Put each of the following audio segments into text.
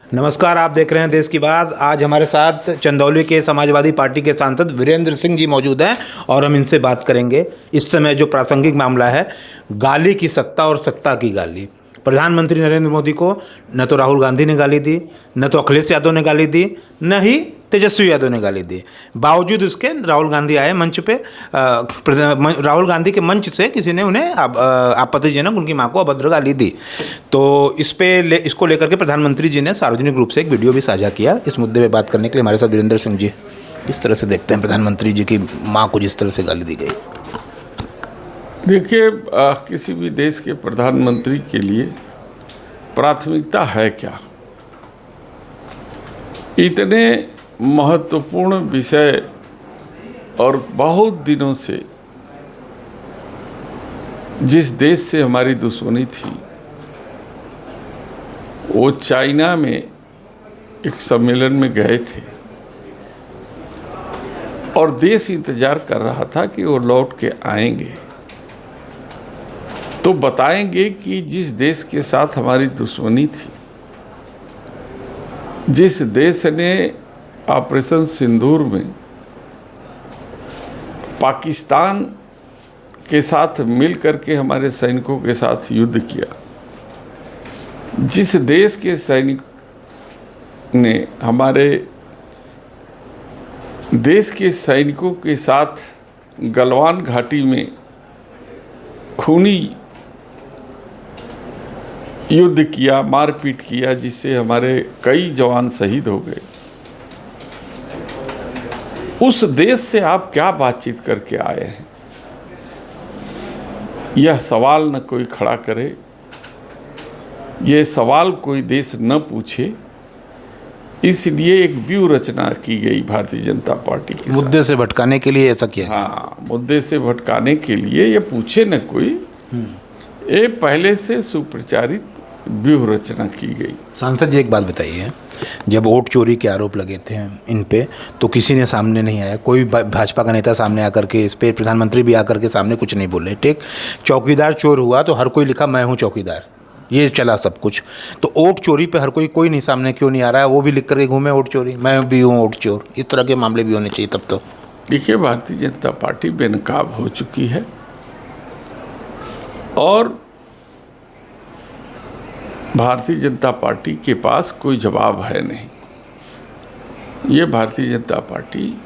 नमस्कार, आप देख रहे हैं देश की बात। आज हमारे साथ चंदौली के समाजवादी पार्टी के सांसद वीरेंद्र सिंह जी मौजूद हैं और हम इनसे बात करेंगे। इस समय जो प्रासंगिक मामला है, गाली की सत्ता और सत्ता की गाली। प्रधानमंत्री नरेंद्र मोदी को न तो राहुल गांधी ने गाली दी, न तो अखिलेश यादव ने गाली दी, न ही तेजस्वी यादव ने गाली दी। बावजूद उसके राहुल गांधी आए मंच पे। राहुल गांधी के मंच से किसी ने उन्हें आपत्तिजनक उनकी मां को अभद्र गाली दी। तो इसको लेकर के प्रधानमंत्री जी ने सार्वजनिक रूप से एक वीडियो भी साझा किया। इस मुद्दे पे बात करने के लिए हमारे साथ वीरेंद्र सिंह जी। किस तरह से देखते हैं प्रधानमंत्री जी की मां को जिस तरह से गाली दी गई? देखिए, किसी भी देश के प्रधानमंत्री के लिए प्राथमिकता है क्या? इतने महत्वपूर्ण विषय और बहुत दिनों से जिस देश से हमारी दुश्मनी थी, वो चाइना में एक सम्मेलन में गए थे और देश इंतजार कर रहा था कि वो लौट के आएंगे तो बताएंगे कि जिस देश के साथ हमारी दुश्मनी थी, जिस देश ने ऑपरेशन सिंदूर में पाकिस्तान के साथ मिल करके हमारे सैनिकों के साथ युद्ध किया, जिस देश के सैनिक ने हमारे देश के सैनिकों के साथ गलवान घाटी में खूनी युद्ध किया, मारपीट किया, जिससे हमारे कई जवान शहीद हो गए, उस देश से आप क्या बातचीत करके आए हैं? यह सवाल न कोई खड़ा करे, यह सवाल कोई देश न पूछे। इसलिए एक व्यूह रचना की गई भारतीय जनता पार्टी के मुद्दे से भटकाने के लिए। ऐसा किया? हाँ, मुद्दे से भटकाने के लिए ये पूछे न कोई, ये पहले से सुप्रचारित व्यूह रचना की गई। सांसद जी, एक बात बताइए, जब वोट चोरी के आरोप लगे थे इन पे तो किसी ने सामने नहीं आया, कोई भाजपा का नेता सामने आकर के इस पे, प्रधानमंत्री भी आकर के सामने कुछ नहीं बोले। ठीक, चौकीदार चोर हुआ तो हर कोई लिखा मैं हूँ चौकीदार, ये चला सब कुछ। तो वोट चोरी पे हर कोई नहीं सामने क्यों नहीं आ रहा है? वो भी लिख करके घूमे वोट चोरी, मैं भी हूँ वोट चोर। इस तरह के मामले भी होने चाहिए तब तो। देखिए, भारतीय जनता पार्टी बेनकाब हो चुकी है और भारतीय जनता पार्टी के पास कोई जवाब है नहीं। ये भारतीय जनता पार्टी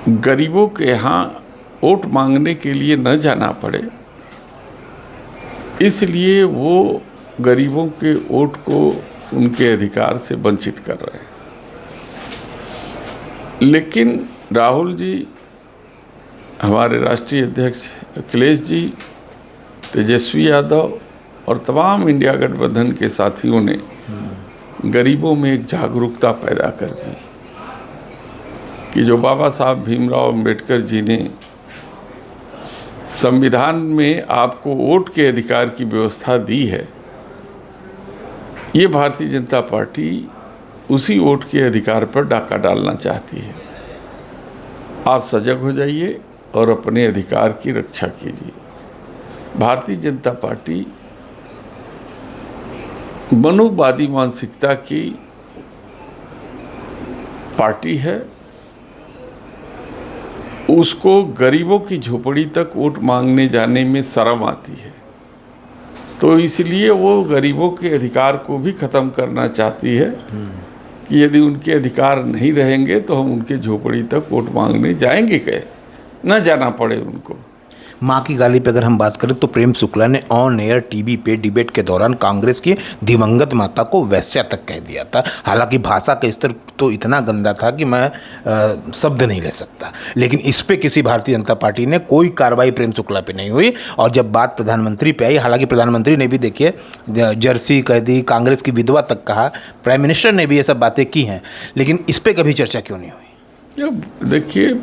गरीबों के यहाँ वोट मांगने के लिए न जाना पड़े, इसलिए वो गरीबों के वोट को उनके अधिकार से वंचित कर रहे हैं। लेकिन राहुल जी, हमारे राष्ट्रीय अध्यक्ष अखिलेश जी, तेजस्वी यादव और तमाम इंडिया गठबंधन के साथियों ने गरीबों में एक जागरूकता पैदा कर दी कि जो बाबा साहब भीमराव अंबेडकर जी ने संविधान में आपको वोट के अधिकार की व्यवस्था दी है, ये भारतीय जनता पार्टी उसी वोट के अधिकार पर डाका डालना चाहती है। आप सजग हो जाइए और अपने अधिकार की रक्षा कीजिए। भारतीय जनता पार्टी मनोवादी मानसिकता की पार्टी है, उसको गरीबों की झोपड़ी तक वोट मांगने जाने में शर्म आती है, तो इसलिए वो गरीबों के अधिकार को भी ख़त्म करना चाहती है कि यदि उनके अधिकार नहीं रहेंगे तो हम उनके झोपड़ी तक वोट मांगने जाएंगे, कहे न जाना पड़े उनको। मां की गाली पे अगर हम बात करें तो प्रेम शुक्ला ने ऑन एयर टीवी पे डिबेट के दौरान कांग्रेस की दिवंगत माता को वैश्या तक कह दिया था। हालांकि भाषा का स्तर तो इतना गंदा था कि मैं शब्द नहीं ले सकता, लेकिन इस पे किसी भारतीय जनता पार्टी ने कोई कार्रवाई प्रेम शुक्ला पे नहीं हुई। और जब बात प्रधानमंत्री पे आई, हालांकि प्रधानमंत्री ने भी देखिए जर्सी कह दी, कांग्रेस की विधवा तक कहा, प्राइम मिनिस्टर ने भी ये सब बातें की हैं, लेकिन इस पर कभी चर्चा क्यों नहीं हुई? देखिए,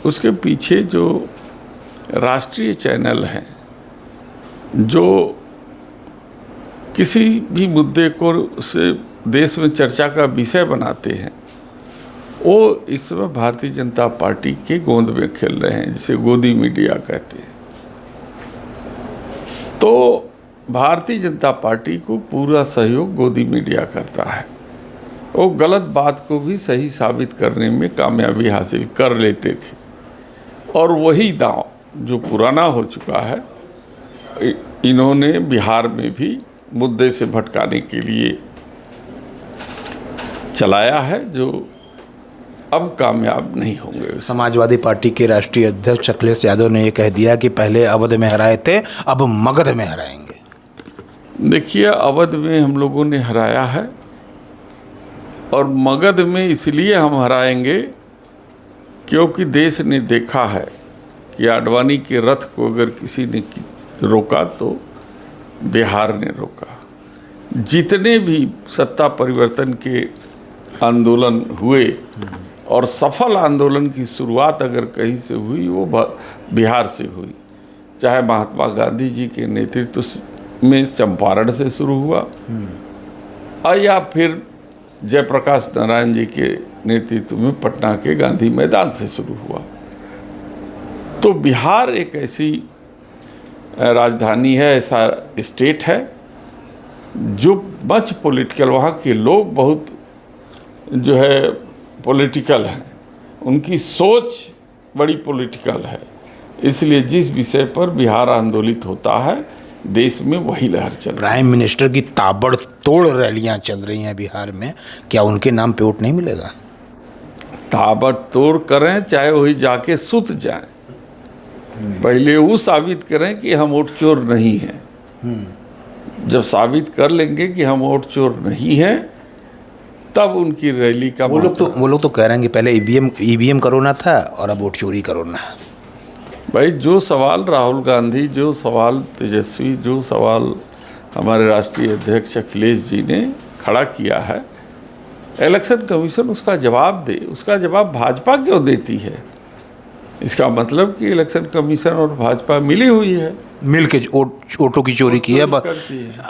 उसके पीछे जो राष्ट्रीय चैनल हैं जो किसी भी मुद्दे को से देश में चर्चा का विषय बनाते हैं, वो इस समय भारतीय जनता पार्टी के गोंद में खेल रहे हैं, जिसे गोदी मीडिया कहते हैं। तो भारतीय जनता पार्टी को पूरा सहयोग गोदी मीडिया करता है। वो गलत बात को भी सही साबित करने में कामयाबी हासिल कर लेते थे, और वही दांव जो पुराना हो चुका है इन्होंने बिहार में भी मुद्दे से भटकाने के लिए चलाया है, जो अब कामयाब नहीं होंगे। समाजवादी पार्टी के राष्ट्रीय अध्यक्ष अखिलेश यादव ने ये कह दिया कि पहले अवध में हराए थे, अब मगध में हराएंगे। देखिए, अवध में हम लोगों ने हराया है, और मगध में इसलिए हम हराएंगे क्योंकि देश ने देखा है कि आडवाणी के रथ को अगर किसी ने रोका तो बिहार ने रोका। जितने भी सत्ता परिवर्तन के आंदोलन हुए और सफल आंदोलन की शुरुआत अगर कहीं से हुई वो बिहार से हुई, चाहे महात्मा गांधी जी के नेतृत्व में चंपारण से शुरू हुआ और या फिर जयप्रकाश नारायण जी के नेतृत्व में पटना के गांधी मैदान से शुरू हुआ। तो बिहार एक ऐसी राजधानी है, ऐसा स्टेट है जो मच पॉलिटिकल, वहाँ के लोग बहुत जो है पॉलिटिकल हैं, उनकी सोच बड़ी पॉलिटिकल है। इसलिए जिस विषय पर बिहार आंदोलित होता है देश में वही लहर चल रही है। प्राइम मिनिस्टर की ताबड़तोड़ रैलियां चल रही हैं बिहार में, क्या उनके नाम पे वोट नहीं मिलेगा? ताबड़तोड़ करें चाहे वही जाके सुत जाएं, पहले वो साबित करें कि हम वोट चोर नहीं हैं। जब साबित कर लेंगे कि हम वोट चोर नहीं हैं तब उनकी रैली का वो लोग तो कह रहे हैं कि पहले ईवीएम करोना था और अब वोट चोरी करोना है। भाई, जो सवाल राहुल गांधी, जो सवाल तेजस्वी, जो सवाल हमारे राष्ट्रीय अध्यक्ष अखिलेश जी ने खड़ा किया है, इलेक्शन कमीशन उसका जवाब दे। उसका जवाब भाजपा क्यों देती है? इसका मतलब कि इलेक्शन कमीशन और भाजपा मिली हुई है, मिल के वोटों की चोरी की है।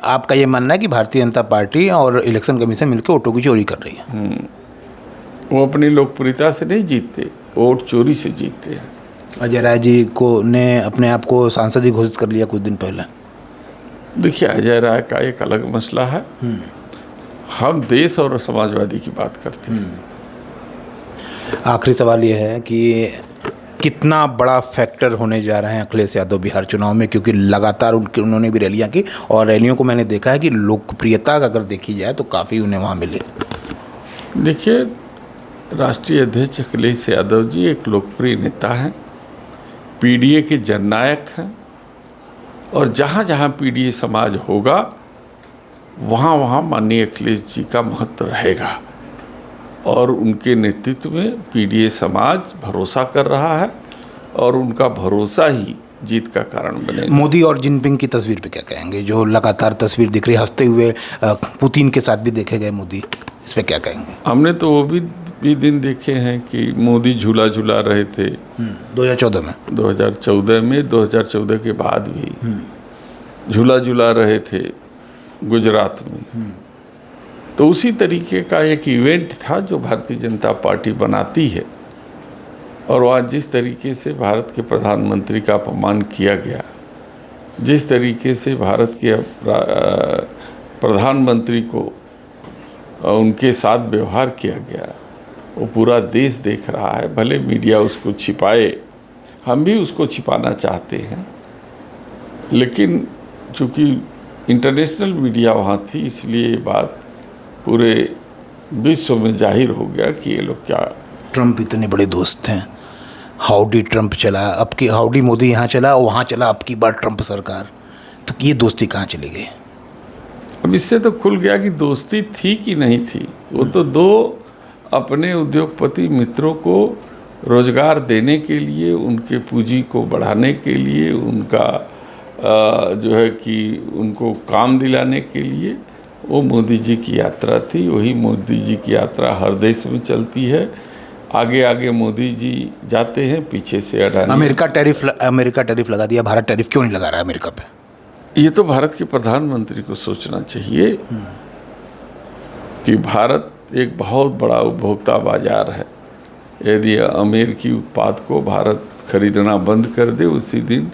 आपका ये मानना है कि भारतीय जनता पार्टी और इलेक्शन कमीशन मिलकर वोटों की चोरी कर रही है? वो अपनी लोकप्रियता से नहीं जीतते, वोट चोरी से जीतते हैं। अजय राय जी को ने अपने आप को सांसद ही घोषित कर लिया कुछ दिन पहले। देखिए, अजय राय का एक अलग मसला है, हम देश और समाजवादी की बात करते हैं। आखिरी सवाल ये है कि कितना बड़ा फैक्टर होने जा रहे हैं अखिलेश यादव बिहार चुनाव में, क्योंकि लगातार उन्होंने भी रैलियां की और रैलियों को मैंने देखा है कि लोकप्रियता अगर देखी जाए तो काफ़ी उन्हें वहाँ मिली। देखिए, राष्ट्रीय अध्यक्ष अखिलेश यादव जी एक लोकप्रिय नेता हैं, पीडीए के जननायक हैं, और जहाँ जहाँ पीडीए समाज होगा वहाँ वहाँ माननीय अखिलेश जी का महत्व रहेगा, और उनके नेतृत्व में पीडीए समाज भरोसा कर रहा है और उनका भरोसा ही जीत का कारण बनेगा। मोदी और जिनपिंग की तस्वीर पे क्या कहेंगे? जो लगातार तस्वीर दिख रही है हंसते हुए, पुतिन के साथ भी देखे गए मोदी, इस पे क्या कहेंगे? हमने तो वो भी दिन देखे हैं कि मोदी झूला झूला रहे थे 2014 में, 2014 के बाद भी झूला झूला रहे थे गुजरात में। तो उसी तरीके का एक इवेंट था जो भारतीय जनता पार्टी बनाती है, और वहाँ जिस तरीके से भारत के प्रधानमंत्री का अपमान किया गया, जिस तरीके से भारत के प्रधानमंत्री को उनके साथ व्यवहार किया गया, वो पूरा देश देख रहा है। भले मीडिया उसको छिपाए, हम भी उसको छिपाना चाहते हैं, लेकिन चूँकि इंटरनेशनल मीडिया वहाँ थी, इसलिए ये बात पूरे विश्व में जाहिर हो गया कि ये लोग क्या। ट्रंप इतने बड़े दोस्त हैं, हाउडी ट्रंप चला, अब की हाउडी मोदी यहाँ चला, वहाँ चला अब की बार ट्रंप सरकार, तो ये दोस्ती कहाँ चली गई? अब इससे तो खुल गया कि दोस्ती थी कि नहीं थी। वो तो दो अपने उद्योगपति मित्रों को रोजगार देने के लिए, उनके पूंजी को बढ़ाने के लिए, उनका जो है कि उनको काम दिलाने के लिए वो मोदी जी की यात्रा थी। वही मोदी जी की यात्रा हर देश में चलती है। आगे आगे मोदी जी जाते हैं, पीछे से अडानी। अमेरिका टैरिफ लगा दिया, भारत टैरिफ क्यों नहीं लगा रहा है अमेरिका पे? ये तो भारत के प्रधानमंत्री को सोचना चाहिए कि भारत एक बहुत बड़ा उपभोक्ता बाजार है। यदि अमेरिकी उत्पाद को भारत खरीदना बंद कर दे, उसी दिन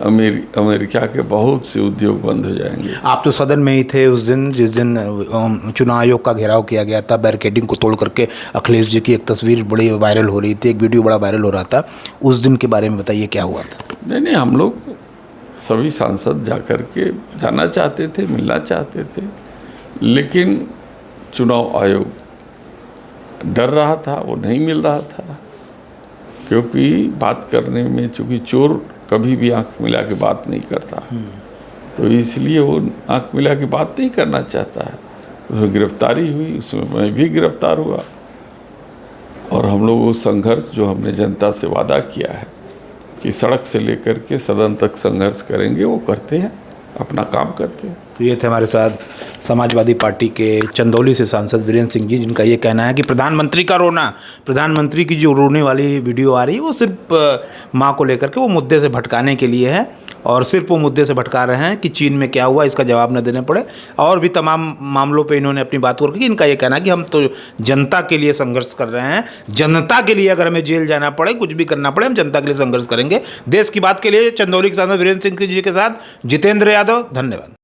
अमेरिका के बहुत से उद्योग बंद हो जाएंगे। आप तो सदन में ही थे उस दिन जिस दिन चुनाव आयोग का घेराव किया गया था, बैरिकेडिंग को तोड़ करके अखिलेश जी की एक तस्वीर बड़ी वायरल हो रही थी, एक वीडियो बड़ा वायरल हो रहा था, उस दिन के बारे में बताइए क्या हुआ था? नहीं, हम लोग सभी सांसद जाकर के जाना चाहते थे, मिलना चाहते थे, लेकिन चुनाव आयोग डर रहा था, वो नहीं मिल रहा था, क्योंकि बात करने में चूँकि चोर कभी भी आंख मिला के बात नहीं करता, तो इसलिए वो आंख मिला के बात नहीं करना चाहता है। उसमें गिरफ्तारी हुई, उसमें मैं भी गिरफ्तार हुआ, और हम लोग वो संघर्ष जो हमने जनता से वादा किया है कि सड़क से लेकर के सदन तक संघर्ष करेंगे, वो करते हैं, अपना काम करते हैं। तो ये थे हमारे साथ समाजवादी पार्टी के चंदौली से सांसद वीरेंद्र सिंह जी, जिनका ये कहना है कि प्रधानमंत्री का रोना, प्रधानमंत्री की जो रोने वाली वीडियो आ रही है वो सिर्फ माँ को लेकर के वो मुद्दे से भटकाने के लिए है, और सिर्फ वो मुद्दे से भटका रहे हैं कि चीन में क्या हुआ इसका जवाब न देने पड़े। और भी तमाम मामलों पे इन्होंने अपनी बात करके इनका ये कहना है कि हम तो जनता के लिए संघर्ष कर रहे हैं, जनता के लिए अगर हमें जेल जाना पड़े, कुछ भी करना पड़े, हम जनता के लिए संघर्ष करेंगे। देश की बात के लिए चंदौली के सांसद वीरेंद्र सिंह जी के साथ जितेंद्र यादव, धन्यवाद।